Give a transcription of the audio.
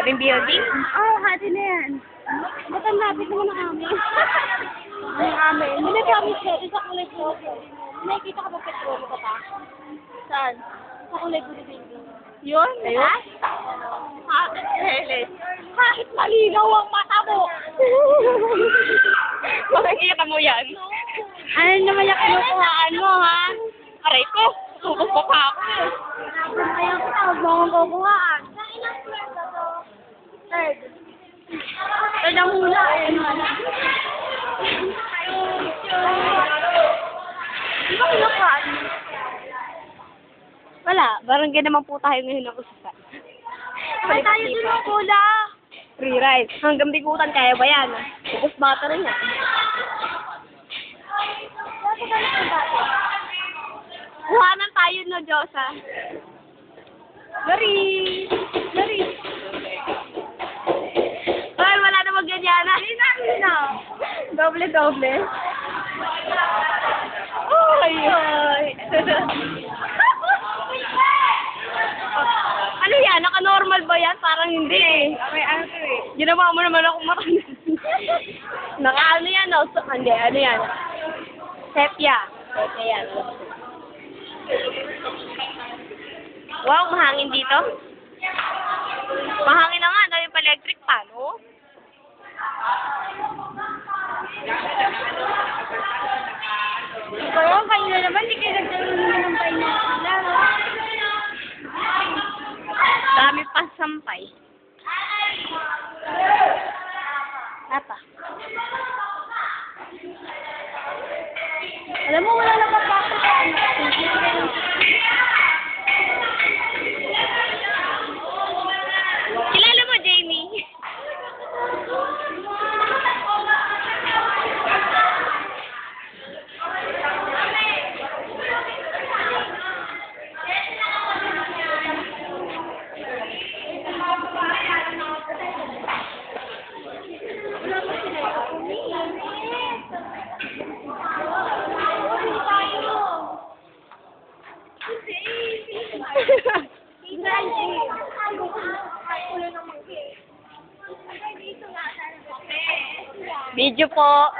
May building? Oo, hati na yan. Ba't ang lapit naman ng amin? Ang amin. Hindi kami sa kulay blue. Nakikita ka ba petrol ka pa? Saan? Sa kulay blue. Yun? Ayun? Kahit malinaw ang mata mo. Makikita mo yan. Ano naman yung kinukuhaan mo, ha? Aray ko, subos pa pa ako. Ayaw ko tawag mo ang kukuhaan. Sa ilang floor ba to? Third. Third ang hula. Di ba kinukuhaan mo? Wala, barangay naman po tayo ngayon ng usapan. Ay, tayo din ang kula. Free ride. Hanggang bigutan, kaya ba yan? Ubus bata rin yan. Dati ka na kung dati. Kuhanan tayo no, Diyosa. Lari! Lari! Ay, wala na mag-ganyana. Hina. Doble-doble. Ay, ay. Ano yan? Naka-normal ba yan? Parang hindi eh. Okay, ano to eh? Ginawa mo naman ako marami. Naka-ano yan, no? So, hindi, ano yan? Sepia. Sepia yan. Wow, mahangin dito. Mahangin na nga, dahil pa electric pan, oh. Pero kayo na naman, hindi kayo nagtaroon ng painapila, no? Dami pa sampay. Apa? Alam mo, wala lang papasok. Kilala mo, Jamie? Video po.